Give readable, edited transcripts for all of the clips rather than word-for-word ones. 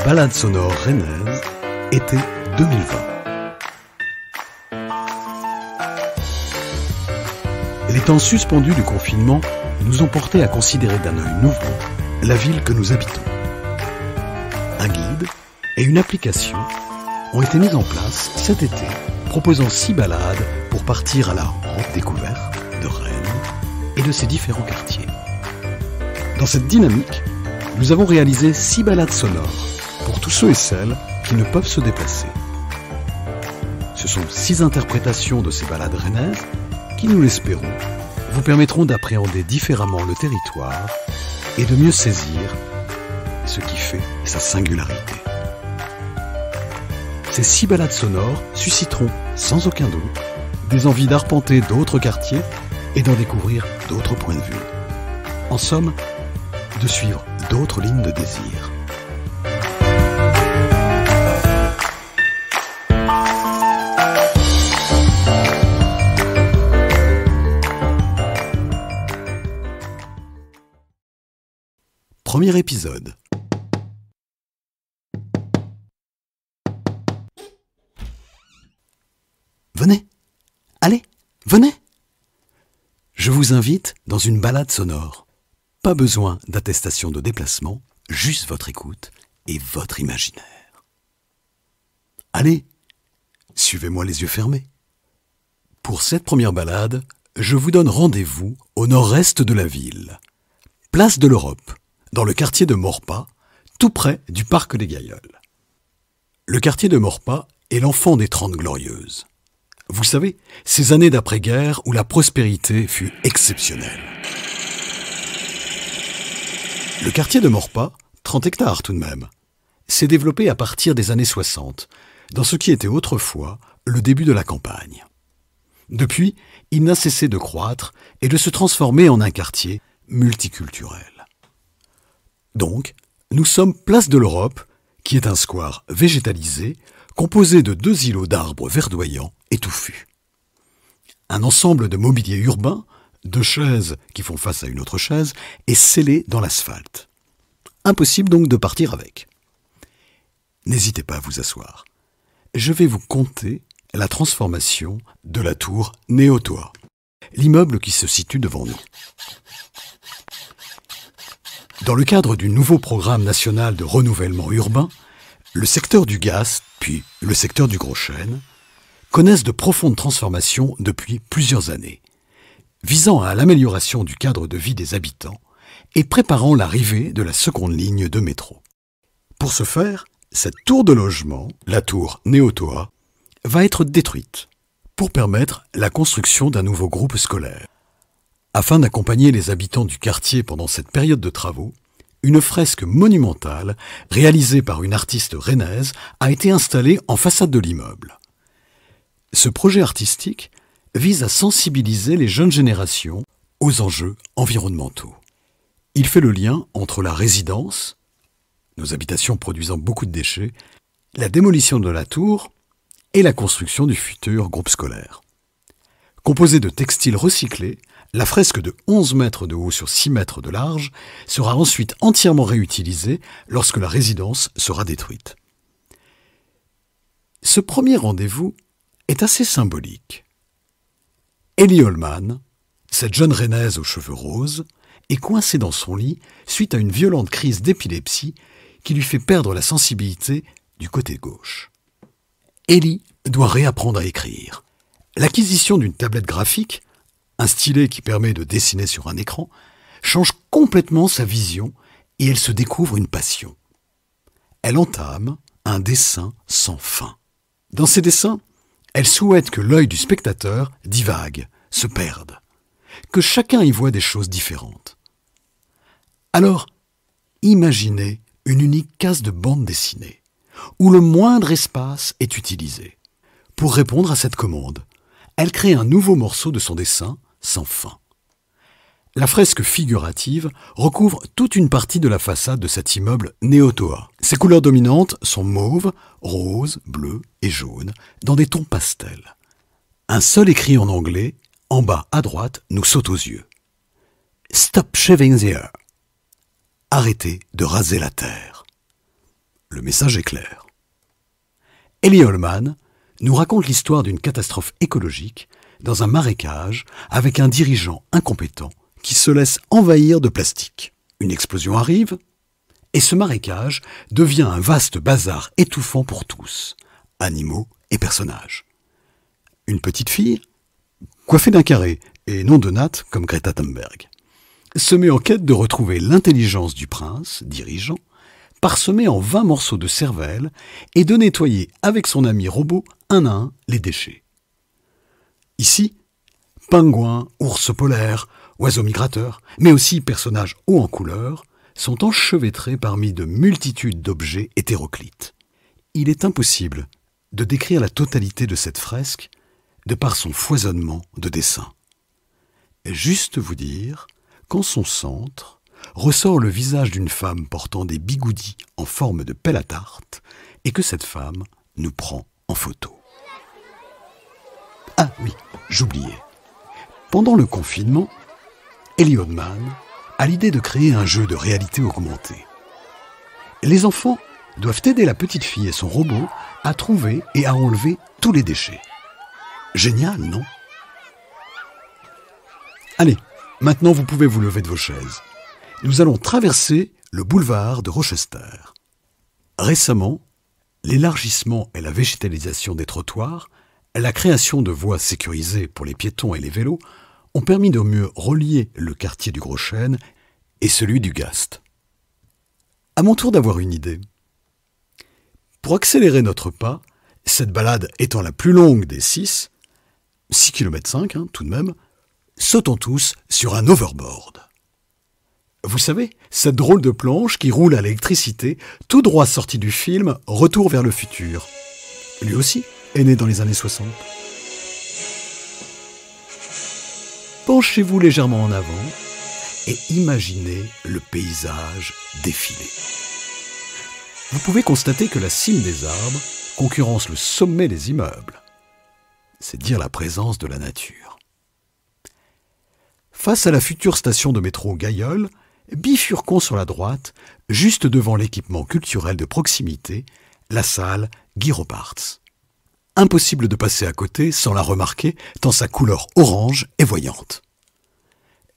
Balade sonore rennaise, été 2020. Les temps suspendus du confinement nous ont portés à considérer d'un œil nouveau la ville que nous habitons. Un guide et une application ont été mis en place cet été, proposant 6 balades pour partir à la rencontre découverte de Rennes et de ses différents quartiers. Dans cette dynamique, nous avons réalisé 6 balades sonores pour tous ceux et celles qui ne peuvent se déplacer. Ce sont 6 interprétations de ces balades rennaises qui, nous l'espérons, vous permettront d'appréhender différemment le territoire et de mieux saisir ce qui fait sa singularité. Ces 6 balades sonores susciteront, sans aucun doute, des envies d'arpenter d'autres quartiers et d'en découvrir d'autres points de vue. En somme, de suivre d'autres lignes de désir. Premier épisode. Venez, allez, venez. Je vous invite dans une balade sonore. Pas besoin d'attestation de déplacement, juste votre écoute et votre imaginaire. Allez, suivez-moi les yeux fermés. Pour cette première balade, je vous donne rendez-vous au nord-est de la ville. Place de l'Europe, dans le quartier de Maurepas, tout près du parc des Gailleuls. Le quartier de Maurepas est l'enfant des 30 Glorieuses. Vous savez, ces années d'après-guerre où la prospérité fut exceptionnelle. Le quartier de Maurepas, 30 hectares tout de même, s'est développé à partir des années 60, dans ce qui était autrefois le début de la campagne. Depuis, il n'a cessé de croître et de se transformer en un quartier multiculturel. Donc, nous sommes place de l'Europe, qui est un square végétalisé, composé de 2 îlots d'arbres verdoyants et touffus. Un ensemble de mobilier urbain, 2 chaises qui font face à une autre chaise, est scellé dans l'asphalte. Impossible donc de partir avec. N'hésitez pas à vous asseoir. Je vais vous conter la transformation de la tour Néotoa, l'immeuble qui se situe devant nous. Dans le cadre du nouveau programme national de renouvellement urbain, le secteur du Gast, puis le secteur du Gros Chêne, connaissent de profondes transformations depuis plusieurs années, visant à l'amélioration du cadre de vie des habitants et préparant l'arrivée de la seconde ligne de métro. Pour ce faire, cette tour de logement, la tour Néotoa, va être détruite pour permettre la construction d'un nouveau groupe scolaire. Afin d'accompagner les habitants du quartier pendant cette période de travaux, une fresque monumentale, réalisée par une artiste rennaise, a été installée en façade de l'immeuble. Ce projet artistique vise à sensibiliser les jeunes générations aux enjeux environnementaux. Il fait le lien entre la résidence, nos habitations produisant beaucoup de déchets, la démolition de la tour et la construction du futur groupe scolaire. Composée de textiles recyclés, la fresque de 11 mètres de haut sur 6 mètres de large sera ensuite entièrement réutilisée lorsque la résidence sera détruite. Ce premier rendez-vous est assez symbolique. Ellie Holman, cette jeune rennaise aux cheveux roses, est coincée dans son lit suite à une violente crise d'épilepsie qui lui fait perdre la sensibilité du côté gauche. Ellie doit réapprendre à écrire. L'acquisition d'une tablette graphique, un stylet qui permet de dessiner sur un écran, change complètement sa vision et elle se découvre une passion. Elle entame un dessin sans fin. Dans ses dessins, elle souhaite que l'œil du spectateur divague, se perde, que chacun y voit des choses différentes. Alors, imaginez une unique case de bande dessinée, où le moindre espace est utilisé. Pour répondre à cette commande, elle crée un nouveau morceau de son dessin sans fin. La fresque figurative recouvre toute une partie de la façade de cet immeuble Néotoa. Ses couleurs dominantes sont mauve, rose, bleu et jaune, dans des tons pastels. Un seul écrit en anglais, en bas à droite, nous saute aux yeux. Stop shaving the earth. Arrêtez de raser la terre. Le message est clair. Elie Holman nous raconte l'histoire d'une catastrophe écologique dans un marécage avec un dirigeant incompétent qui se laisse envahir de plastique. Une explosion arrive et ce marécage devient un vaste bazar étouffant pour tous, animaux et personnages. Une petite fille, coiffée d'un carré et non de natte comme Greta Thunberg, se met en quête de retrouver l'intelligence du prince, dirigeant, parsemé en 20 morceaux de cervelle et de nettoyer avec son ami robot un à un les déchets. Ici, pingouins, ours polaires, oiseaux migrateurs, mais aussi personnages hauts en couleur, sont enchevêtrés parmi de multitudes d'objets hétéroclites. Il est impossible de décrire la totalité de cette fresque de par son foisonnement de dessins. Juste vous dire qu'en son centre ressort le visage d'une femme portant des bigoudis en forme de pelle à tarte et que cette femme nous prend en photo. Ah oui, j'oubliais. Pendant le confinement, Elie Holman a l'idée de créer un jeu de réalité augmentée. Les enfants doivent aider la petite fille et son robot à trouver et à enlever tous les déchets. Génial, non? Allez, maintenant vous pouvez vous lever de vos chaises. Nous allons traverser le boulevard de Rochester. Récemment, l'élargissement et la végétalisation des trottoirs, la création de voies sécurisées pour les piétons et les vélos ont permis de mieux relier le quartier du Gros Chêne et celui du Gast. À mon tour d'avoir une idée. Pour accélérer notre pas, cette balade étant la plus longue des 6 km tout de même, sautons tous sur un overboard. Vous savez, cette drôle de planche qui roule à l'électricité, tout droit sortie du film Retour vers le futur. Lui aussi est né dans les années 60. Penchez-vous légèrement en avant et imaginez le paysage défiler. Vous pouvez constater que la cime des arbres concurrence le sommet des immeubles. C'est dire la présence de la nature. Face à la future station de métro Gailleul, bifurquons sur la droite, juste devant l'équipement culturel de proximité, la salle Guy Robarts. Impossible de passer à côté sans la remarquer, tant sa couleur orange est voyante.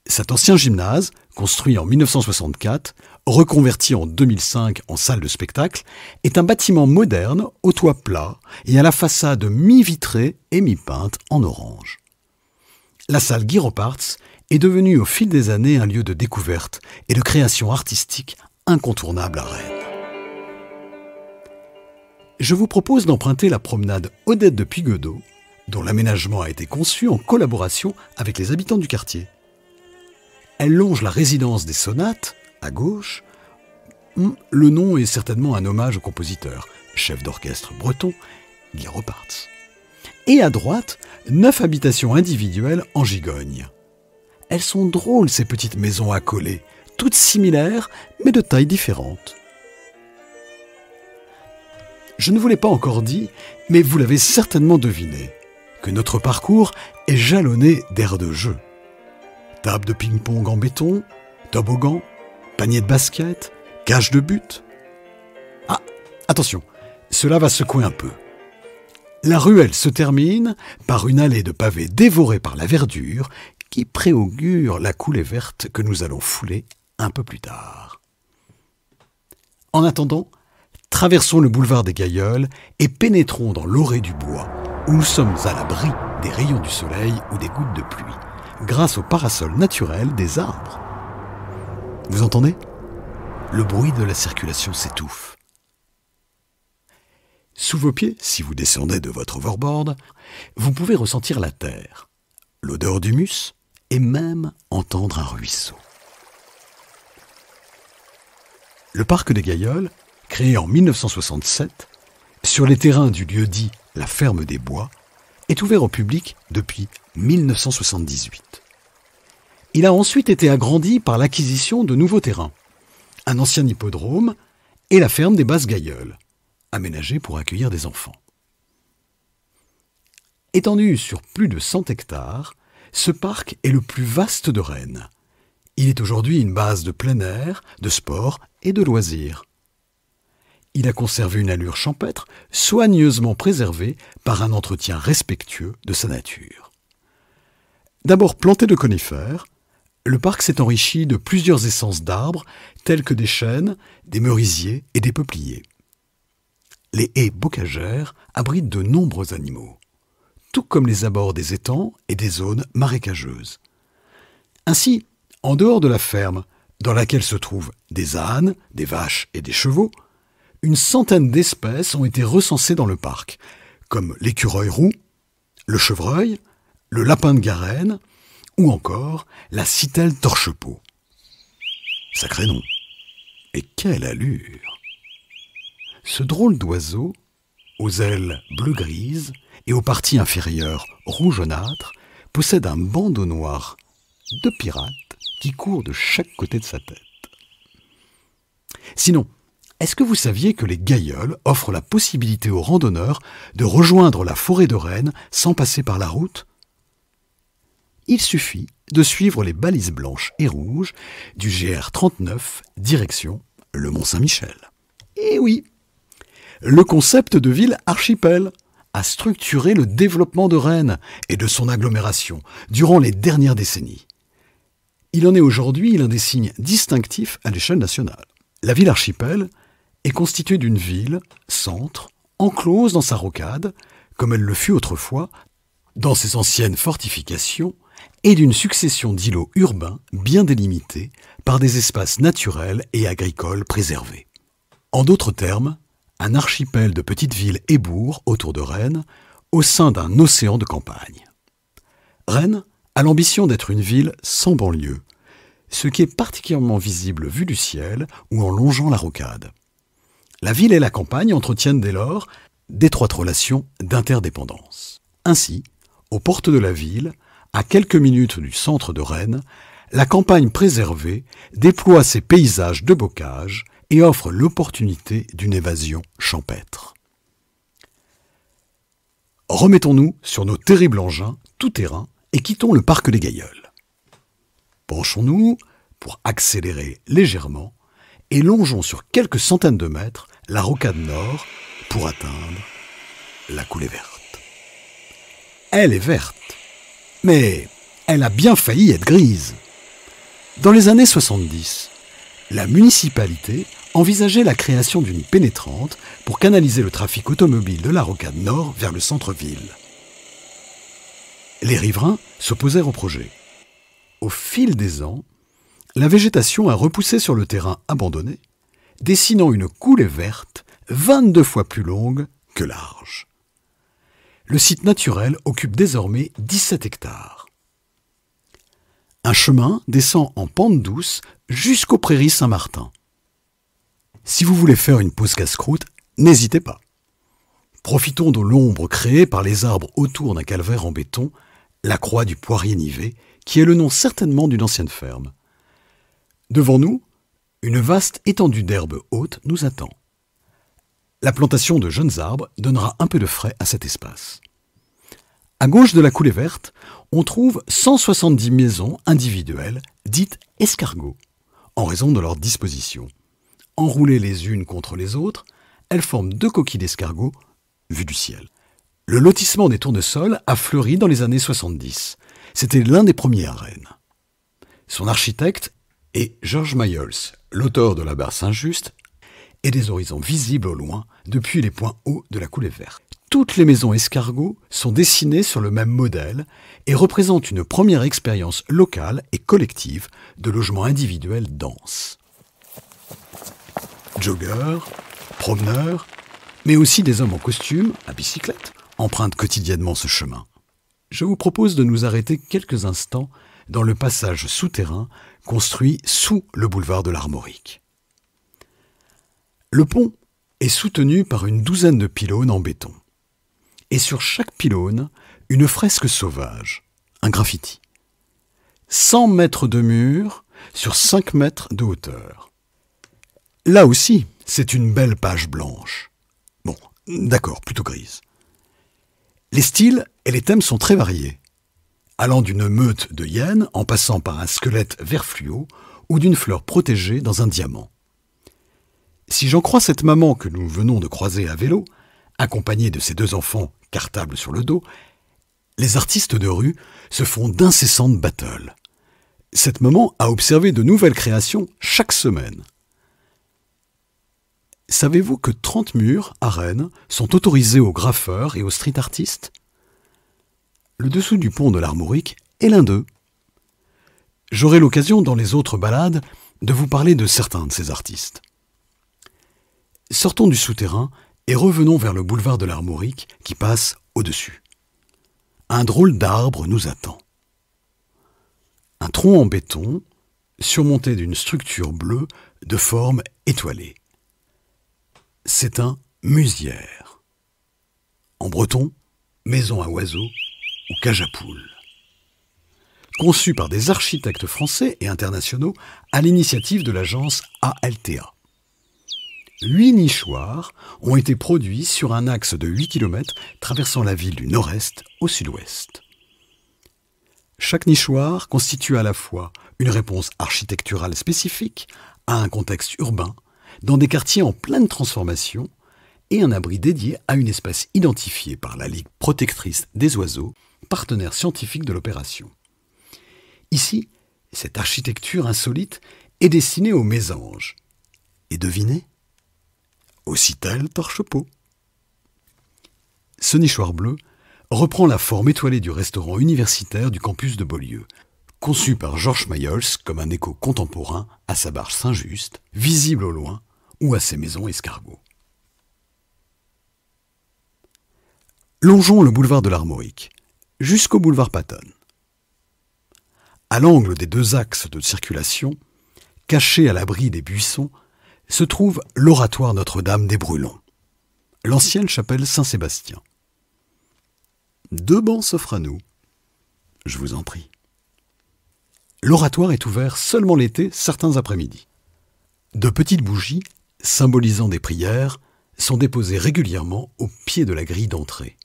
Cet ancien gymnase, construit en 1964, reconverti en 2005 en salle de spectacle, est un bâtiment moderne au toit plat et à la façade mi-vitrée et mi-peinte en orange. La salle Guy Robarts est devenue au fil des années un lieu de découverte et de création artistique incontournable à Rennes. Je vous propose d'emprunter la promenade Odette de Puygueudot, dont l'aménagement a été conçu en collaboration avec les habitants du quartier. Elle longe la résidence des Sonates, à gauche. Le nom est certainement un hommage au compositeur, chef d'orchestre breton, Guy Robarts. Et à droite, 9 habitations individuelles en gigogne. Elles sont drôles, ces petites maisons accolées, toutes similaires, mais de tailles différentes. Je ne vous l'ai pas encore dit, mais vous l'avez certainement deviné, que notre parcours est jalonné d'aires de jeu. Table de ping-pong en béton, toboggan, panier de basket, cage de but. Ah, attention, cela va secouer un peu. La ruelle se termine par une allée de pavés dévorée par la verdure qui préaugure la coulée verte que nous allons fouler un peu plus tard. En attendant, traversons le boulevard des Gailleuls et pénétrons dans l'orée du bois, où nous sommes à l'abri des rayons du soleil ou des gouttes de pluie, grâce au parasol naturel des arbres. Vous entendez? Le bruit de la circulation s'étouffe. Sous vos pieds, si vous descendez de votre overboard, vous pouvez ressentir la terre, l'odeur d'humus et même entendre un ruisseau. Le parc des Gailleuls, créé en 1967, sur les terrains du lieu-dit la Ferme des Bois, est ouvert au public depuis 1978. Il a ensuite été agrandi par l'acquisition de nouveaux terrains, un ancien hippodrome et la ferme des Basses Gailleuls, aménagée pour accueillir des enfants. Étendu sur plus de 100 hectares, ce parc est le plus vaste de Rennes. Il est aujourd'hui une base de plein air, de sport et de loisirs. il a conservé une allure champêtre, soigneusement préservée par un entretien respectueux de sa nature. D'abord planté de conifères, le parc s'est enrichi de plusieurs essences d'arbres tels que des chênes, des merisiers et des peupliers. Les haies bocagères abritent de nombreux animaux, tout comme les abords des étangs et des zones marécageuses. Ainsi, en dehors de la ferme, dans laquelle se trouvent des ânes, des vaches et des chevaux, une centaine d'espèces ont été recensées dans le parc, comme l'écureuil roux, le chevreuil, le lapin de Garenne ou encore la citelle torche-peau. Sacré nom. Et quelle allure! Ce drôle d'oiseau, aux ailes bleu-grises et aux parties inférieures rougeâtres, possède un bandeau noir de pirate qui court de chaque côté de sa tête. Sinon, est-ce que vous saviez que les Gailleuls offrent la possibilité aux randonneurs de rejoindre la forêt de Rennes sans passer par la route? Il suffit de suivre les balises blanches et rouges du GR 39 direction le Mont-Saint-Michel. Et oui, le concept de ville archipel a structuré le développement de Rennes et de son agglomération durant les dernières décennies. Il en est aujourd'hui l'un des signes distinctifs à l'échelle nationale. La ville archipel est constituée d'une ville, centre, enclose dans sa rocade, comme elle le fut autrefois dans ses anciennes fortifications, et d'une succession d'îlots urbains bien délimités par des espaces naturels et agricoles préservés. En d'autres termes, un archipel de petites villes et bourgs autour de Rennes, au sein d'un océan de campagne. Rennes a l'ambition d'être une ville sans banlieue, ce qui est particulièrement visible vu du ciel ou en longeant la rocade. La ville et la campagne entretiennent dès lors d'étroites relations d'interdépendance. Ainsi, aux portes de la ville, à quelques minutes du centre de Rennes, la campagne préservée déploie ses paysages de bocage et offre l'opportunité d'une évasion champêtre. Remettons-nous sur nos terribles engins tout-terrain et quittons le parc des Gailleuls. Penchons-nous pour accélérer légèrement et longeons sur quelques centaines de mètres la rocade nord pour atteindre la coulée verte. Elle est verte, mais elle a bien failli être grise. Dans les années 70, la municipalité envisageait la création d'une pénétrante pour canaliser le trafic automobile de la rocade nord vers le centre-ville. Les riverains s'opposèrent au projet. Au fil des ans, la végétation a repoussé sur le terrain abandonné, dessinant une coulée verte 22 fois plus longue que large. Le site naturel occupe désormais 17 hectares. Un chemin descend en pente douce jusqu'aux prairies Saint-Martin. Si vous voulez faire une pause casse-croûte, n'hésitez pas. Profitons de l'ombre créée par les arbres autour d'un calvaire en béton, la croix du Poirier-Nivet, qui est le nom certainement d'une ancienne ferme. Devant nous, une vaste étendue d'herbe haute nous attend. La plantation de jeunes arbres donnera un peu de frais à cet espace. À gauche de la coulée verte, on trouve 170 maisons individuelles, dites escargots, en raison de leur disposition. Enroulées les unes contre les autres, elles forment 2 coquilles d'escargots vues du ciel. Le lotissement des tournesols a fleuri dans les années 70. C'était l'un des premiers à Rennes. Son architecte est Georges Mayol, l'auteur de la barre Saint-Just et des horizons visibles au loin depuis les points hauts de la coulée verte. Toutes les maisons escargots sont dessinées sur le même modèle et représentent une première expérience locale et collective de logement individuel dense. Joggeurs, promeneurs, mais aussi des hommes en costume, à bicyclette, empruntent quotidiennement ce chemin. Je vous propose de nous arrêter quelques instants dans le passage souterrain construit sous le boulevard de l'Armorique. Le pont est soutenu par une douzaine de pylônes en béton. Et sur chaque pylône, une fresque sauvage, un graffiti. 100 mètres de mur sur 5 mètres de hauteur. Là aussi, c'est une belle page blanche. Bon, d'accord, plutôt grise. Les styles et les thèmes sont très variés, allant d'une meute de hyènes en passant par un squelette vert fluo ou d'une fleur protégée dans un diamant. Si j'en crois cette maman que nous venons de croiser à vélo, accompagnée de ses 2 enfants cartables sur le dos, les artistes de rue se font d'incessantes battles. Cette maman a observé de nouvelles créations chaque semaine. Savez-vous que 30 murs à Rennes sont autorisés aux graffeurs et aux street artistes? Le dessous du pont de l'Armorique est l'un d'eux. J'aurai l'occasion dans les autres balades de vous parler de certains de ces artistes. Sortons du souterrain et revenons vers le boulevard de l'Armorique qui passe au-dessus. Un drôle d'arbre nous attend. Un tronc en béton, surmonté d'une structure bleue de forme étoilée. C'est un musière. En breton, maison à oiseaux ou cage à poules. Conçu par des architectes français et internationaux à l'initiative de l'agence ALTA. 8 nichoirs ont été produits sur un axe de 8 km traversant la ville du nord-est au sud-ouest. Chaque nichoir constitue à la fois une réponse architecturale spécifique à un contexte urbain, dans des quartiers en pleine transformation, et un abri dédié à une espèce identifiée par la Ligue protectrice des oiseaux, partenaire scientifique de l'opération. Ici, cette architecture insolite est destinée aux mésanges. Et devinez ? Aux citelles torche-peau. Ce nichoir bleu reprend la forme étoilée du restaurant universitaire du campus de Beaulieu, conçu par Georges Mayol comme un écho contemporain à sa barge Saint-Just, visible au loin, ou à ses maisons escargots. Longeons le boulevard de l'Armorique, jusqu'au boulevard Patton. À l'angle des 2 axes de circulation, caché à l'abri des buissons, se trouve l'oratoire Notre-Dame des Brûlons, l'ancienne chapelle Saint-Sébastien. 2 bancs s'offrent à nous. Je vous en prie. L'oratoire est ouvert seulement l'été, certains après-midi. De petites bougies, symbolisant des prières, sont déposées régulièrement au pied de la grille d'entrée.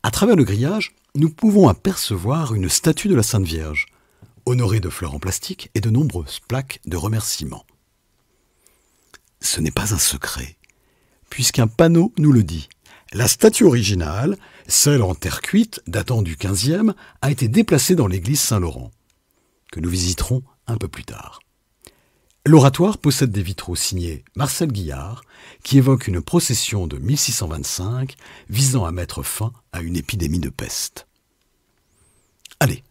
À travers le grillage, nous pouvons apercevoir une statue de la Sainte Vierge, honorée de fleurs en plastique et de nombreuses plaques de remerciements. Ce n'est pas un secret, puisqu'un panneau nous le dit. La statue originale, celle en terre cuite datant du XVe, a été déplacée dans l'église Saint-Laurent, que nous visiterons un peu plus tard. L'oratoire possède des vitraux signés Marcel Guillard, qui évoquent une procession de 1625 visant à mettre fin à une épidémie de peste. Allez,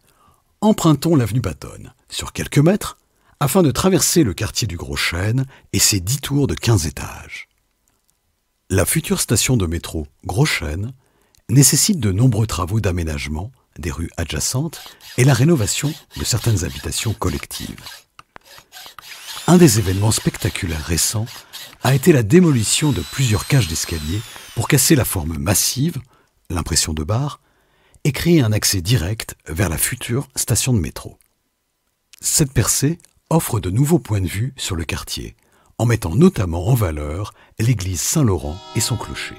empruntons l'avenue Patton, sur quelques mètres, afin de traverser le quartier du Gros Chêne et ses 10 tours de 15 étages. La future station de métro Gros Chêne nécessite de nombreux travaux d'aménagement des rues adjacentes et la rénovation de certaines habitations collectives. Un des événements spectaculaires récents a été la démolition de plusieurs cages d'escalier pour casser la forme massive, l'impression de barre, et créer un accès direct vers la future station de métro. Cette percée offre de nouveaux points de vue sur le quartier, en mettant notamment en valeur l'église Saint-Laurent et son clocher.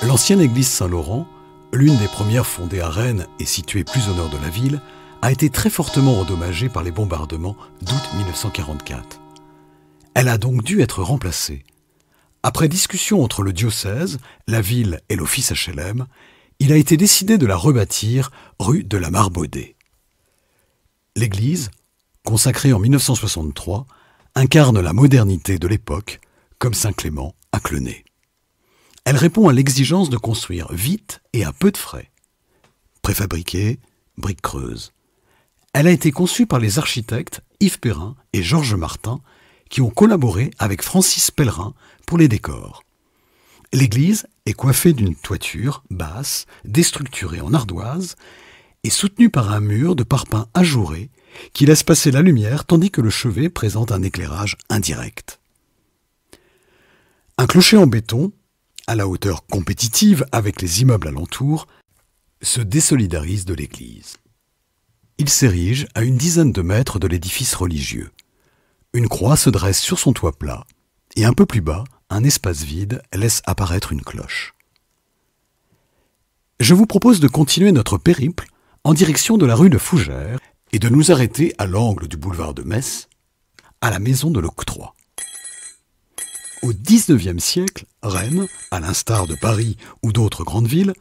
L'ancienne église Saint-Laurent, l'une des premières fondées à Rennes et située plus au nord de la ville, a été très fortement endommagée par les bombardements d'août 1944. Elle a donc dû être remplacée. Après discussion entre le diocèse, la ville et l'office HLM, il a été décidé de la rebâtir rue de la Marbaudée. L'église, consacrée en 1963, incarne la modernité de l'époque, comme Saint-Clément à Clenay. Elle répond à l'exigence de construire vite et à peu de frais. Préfabriquée, briques creuses. Elle a été conçue par les architectes Yves Perrin et Georges Martin, qui ont collaboré avec Francis Pellerin pour les décors. L'église est coiffée d'une toiture basse, déstructurée en ardoise, et soutenue par un mur de parpaing ajouré qui laisse passer la lumière tandis que le chevet présente un éclairage indirect. Un clocher en béton, à la hauteur compétitive avec les immeubles alentours, se désolidarise de l'église. Il s'érige à une dizaine de mètres de l'édifice religieux. Une croix se dresse sur son toit plat, et un peu plus bas, un espace vide laisse apparaître une cloche. Je vous propose de continuer notre périple en direction de la rue de Fougères et de nous arrêter à l'angle du boulevard de Metz, à la maison de l'Octroi. Au XIXe siècle, Rennes, à l'instar de Paris ou d'autres grandes villes,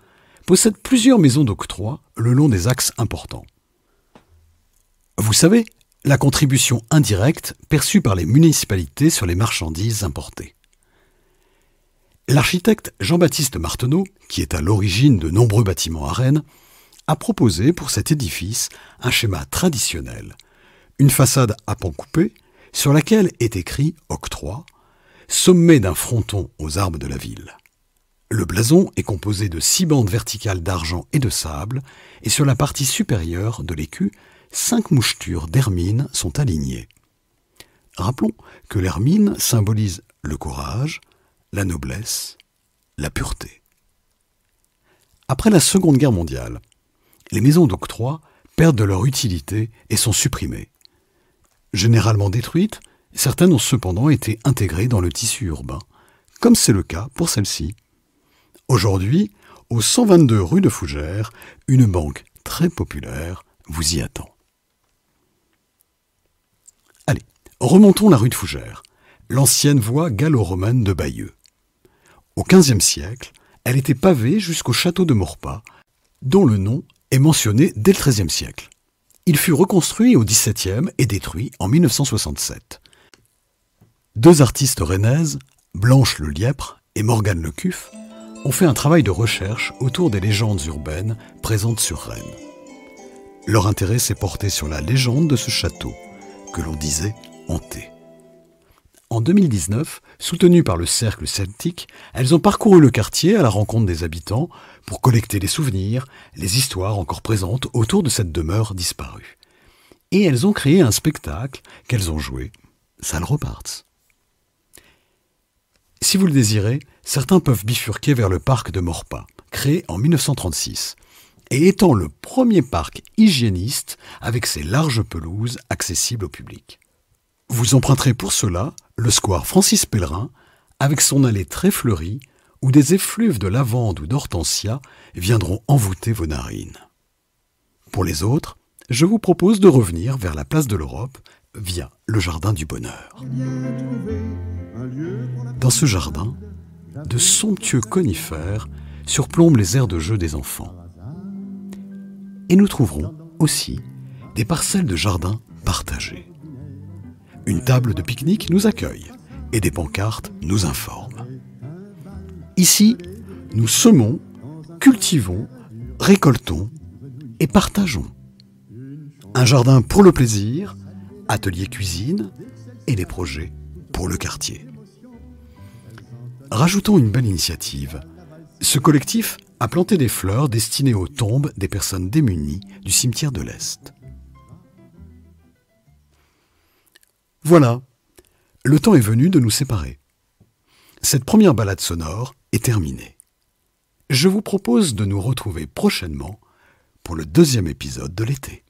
possède plusieurs maisons d'octroi le long des axes importants. Vous savez, la contribution indirecte perçue par les municipalités sur les marchandises importées. L'architecte Jean-Baptiste Marteneau, qui est à l'origine de nombreux bâtiments à Rennes, a proposé pour cet édifice un schéma traditionnel, une façade à pans coupés sur laquelle est écrit « Octroi », sommet d'un fronton aux arbres de la ville. Le blason est composé de 6 bandes verticales d'argent et de sable, et sur la partie supérieure de l'écu, 5 mouchetures d'hermine sont alignées. Rappelons que l'hermine symbolise le courage, la noblesse, la pureté. Après la Seconde Guerre mondiale, les maisons d'octroi perdent de leur utilité et sont supprimées. Généralement détruites, certaines ont cependant été intégrées dans le tissu urbain, comme c'est le cas pour celle-ci. Aujourd'hui, au 122 rue de Fougères, une banque très populaire vous y attend. Allez, remontons la rue de Fougères, l'ancienne voie gallo-romaine de Bayeux. Au XVe siècle, elle était pavée jusqu'au château de Maurepas, dont le nom est mentionné dès le XIIIe siècle. Il fut reconstruit au XVIIe et détruit en 1967. 2 artistes rennaises, Blanche Le Lièpre et Morgane Le Cuf, ont fait un travail de recherche autour des légendes urbaines présentes sur Rennes. Leur intérêt s'est porté sur la légende de ce château, que l'on disait hanté. En 2019, soutenues par le Cercle Celtique, elles ont parcouru le quartier à la rencontre des habitants pour collecter les souvenirs, les histoires encore présentes autour de cette demeure disparue. Et elles ont créé un spectacle qu'elles ont joué, Salle Reparts. Si vous le désirez, certains peuvent bifurquer vers le parc de Maurepas, créé en 1936, et étant le premier parc hygiéniste avec ses larges pelouses accessibles au public. Vous emprunterez pour cela le square Francis Pellerin, avec son allée très fleurie, où des effluves de lavande ou d'hortensia viendront envoûter vos narines. Pour les autres, je vous propose de revenir vers la place de l'Europe via le jardin du Bonheur. Dans ce jardin, de somptueux conifères surplombent les aires de jeu des enfants. Et nous trouverons aussi des parcelles de jardin partagées. Une table de pique-nique nous accueille et des pancartes nous informent. Ici, nous semons, cultivons, récoltons et partageons. Un jardin pour le plaisir, atelier cuisine et des projets pour le quartier. Rajoutons une belle initiative. Ce collectif a planté des fleurs destinées aux tombes des personnes démunies du cimetière de l'Est. Voilà, le temps est venu de nous séparer. Cette première balade sonore est terminée. Je vous propose de nous retrouver prochainement pour le 2e épisode de l'été.